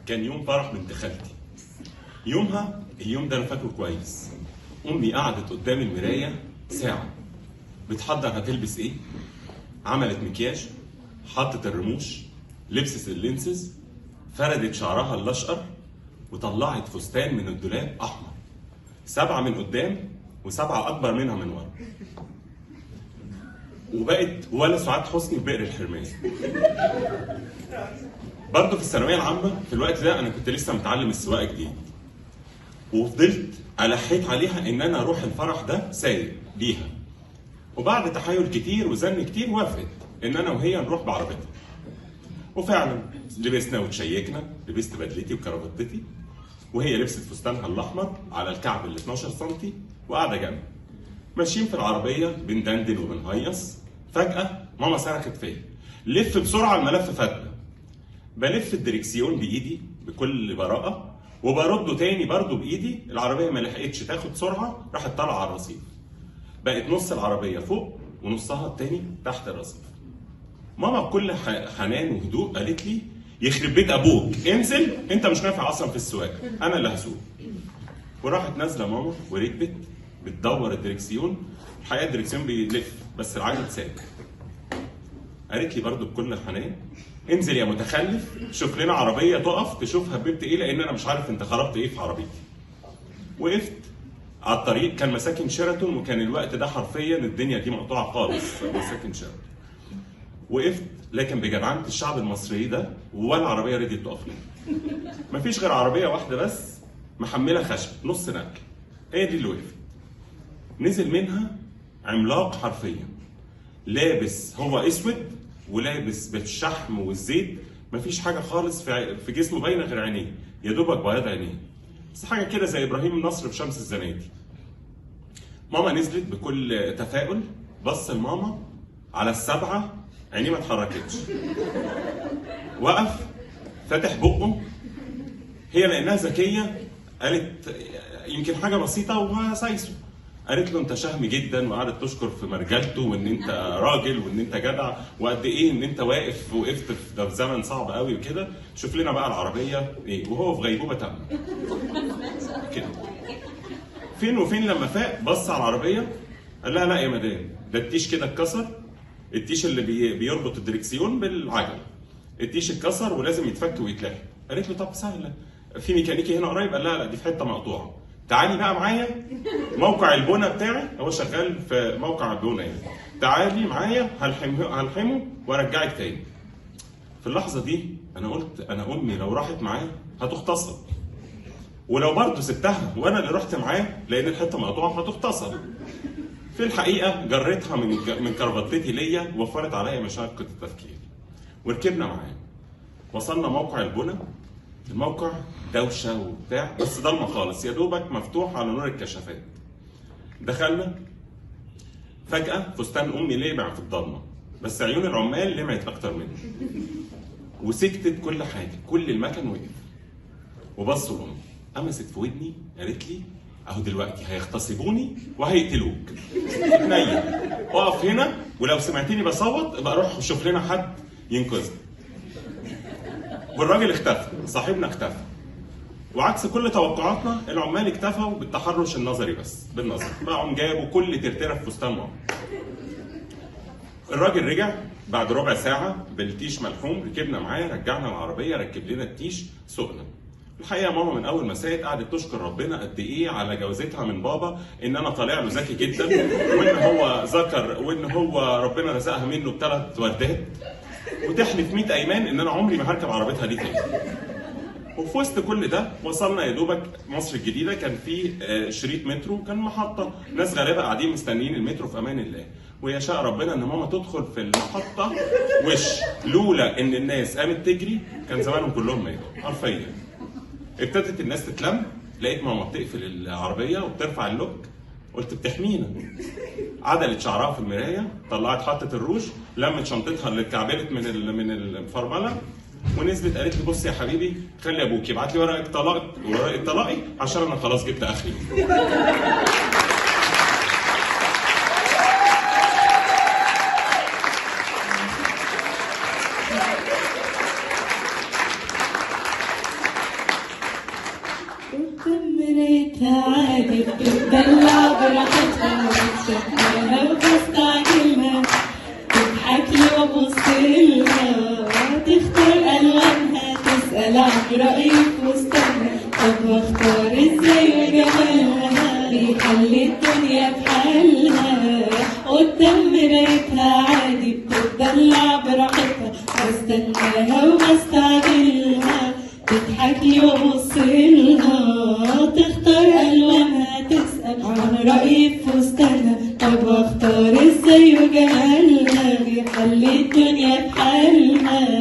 كان يوم فرح بنت خالتي. يومها اليوم ده انا فاكره كويس. امي قعدت قدام المرايه ساعه بتحضر هتلبس ايه، عملت مكياج، حطت الرموش، لبست اللينسز، فردت شعرها الاشقر، وطلعت فستان من الدولاب احمر، 7 من قدام و7 اكبر منها من ورا، وبقت ولا سعاد حسني في بئر الحرمان. برضه في الثانويه العامه في الوقت ده انا كنت لسه متعلم السواقه جديد، وفضلت الحيت عليها ان انا اروح الفرح ده سايق بيها، وبعد تحايل كتير وزن كتير وافقت ان انا وهي نروح بعربيتها. وفعلا لبسنا وتشيكنا، لبست بدلتي وكرافتتي، وهي لبست فستانها الاحمر على الكعب ال 12 سم وقاعده جنبي. ماشيين في العربيه بندندن وبنهيص، فجاه ماما صرخت فيا: لف بسرعه الملف فاتنا. بلف الدريكسيون بايدي بكل براءه وبرده تاني برده بايدي، العربيه ما لحقتش تاخد سرعه، راحت طالعه على الرصيف. بقت نص العربيه فوق ونصها التاني تحت الرصيف. ماما بكل حنان وهدوء قالت لي: يخرب بيت ابوك، انزل، انت مش نافع اصلا في السواقه، انا اللي هسوق. وراحت نازله ماما وركبت بتدور الدريكسيون، الحقيقه الدريكسيون بيلف بس العجل ثابت. قالت لي برضو بكل حنان: انزل يا متخلف، شوف لنا عربيه تقف تشوف هببت ايه، لان انا مش عارف انت خربت ايه في عربيتي. وقفت على الطريق، كان مساكن شيراتون، وكان الوقت ده حرفيا الدنيا دي مقطوعه خالص مساكن شيراتون. وقفت لكن بجدعنه الشعب المصري ده ولا عربيه رضيت تقف لنا. مفيش غير عربيه واحده بس محمله خشب نص نقل، هي دي اللي وقفت. نزل منها عملاق حرفيا، لابس هو اسود ولابس بالشحم والزيت، مفيش حاجه خالص في جسمه باينه غير عينيه، يا دوبك بياض عينيه، بس حاجه كده زي ابراهيم النصر في شمس الزناتي. ماما نزلت بكل تفاؤل، بص لماما على السبعه، عينيه ما اتحركتش. وقف فتح بقه، هي لانها ذكيه قالت يمكن حاجه بسيطه وسايسه، قالت له: انت شهم جدا، وقعدت تشكر في مرجلته وان انت راجل وان انت جدع وقد ايه ان انت وقفت في زمن صعب قوي وكده، شوف لنا بقى العربيه ايه، وهو في غيبوبه تامه كده. فين وفين لما فاق بص على العربيه قال لها: لا يا مدام، ده التيش كده اتكسر، التيش اللي بيربط الدريكسيون بالعجل، التيش اتكسر ولازم يتفك ويتلحم. قالت له: طب سهله، في ميكانيكي هنا قريب. قال لها: لا دي في حته مقطوعه، تعالي بقى معايا موقع البنا بتاعي، هو شغال في موقع البنا يعني، تعالي معايا هلحمه وارجعك تاني. في اللحظه دي انا قلت: انا امي لو راحت معايا هتغتصب، ولو برضه سبتها وانا اللي رحت معاه لان الحته مقطوعه هتغتصب. في الحقيقه جريتها من كرفتتي ليا، ووفرت عليا مشقه التفكير. وركبنا معاه، وصلنا موقع البنا. الموقع دوشه وبتاع بس ضلمه خالص، يا دوبك مفتوح على نور الكشافات. دخلنا، فجاه فستان امي لمع في الضلمه، بس عيون العمال لمعت اكتر منه، وسكتت كل حاجه، كل المكن وقف. وبصوا لامي، قمست في ودني قالت لي: اهو دلوقتي هيغتصبوني وهيقتلوك، اتنين اقف هنا، ولو سمعتني بصوت ابقى روح شوف لنا حد ينقذني. والراجل اختفى، صاحبنا اختفى، وعكس كل توقعاتنا العمال اكتفوا بالتحرش النظري بس، بالنظر بقوا جابوا كل ترتيره في فستان ماما. الراجل رجع بعد ربع ساعه بالتيش ملحوم، ركبنا معاه، رجعنا العربيه، ركب لنا التيش، سوقنا. الحقيقه ماما من اول ما ساقت قعدت تشكر ربنا قد ايه على جوازتها من بابا، ان انا طالع له ذكي جدا، وان هو ذكر، وان هو ربنا رزقها منه ب3 وردات، وتحلف 100 ايمان ان انا عمري ما هركب عربيتها دي تاني. وفي وسط كل ده وصلنا يا دوبك مصر الجديده، كان في شريط مترو، كان محطه، ناس غلابه قاعدين مستنيين المترو في امان الله. ويشاء ربنا ان ماما تدخل في المحطه لولا ان الناس قامت تجري كان زمانهم كلهم ماتوا حرفيا. ابتدت الناس تتلم، لقيت ماما بتقفل العربيه وبترفع اللوك، قلت بتحمينا. عدلت شعرها في المرايه، طلعت حطت الروج، لمت شنطتها اللي اتكعبلت من الفرمله، ونزلت قالت لي: بص يا حبيبي، خلي ابوك يبعت لي ورقه طلاقي عشان انا خلاص جبت اخري. مرايتها عادي بتدلع براحتها وبتشوفها وبستعجلها تضحك لي وابصلها تختار الوانها تسأل عن رأيك واستنى طب واختار ازاي وجمالها بيخلي الدنيا بحالها قدام مرايتها عادي بتدلع براحتها بستناها وبستعجلها تضحك لي وابصلها تختار الوانها تسأل عن رأيي في فستانها طب واختار ازاي وجمالها بيخلي الدنيا بحالها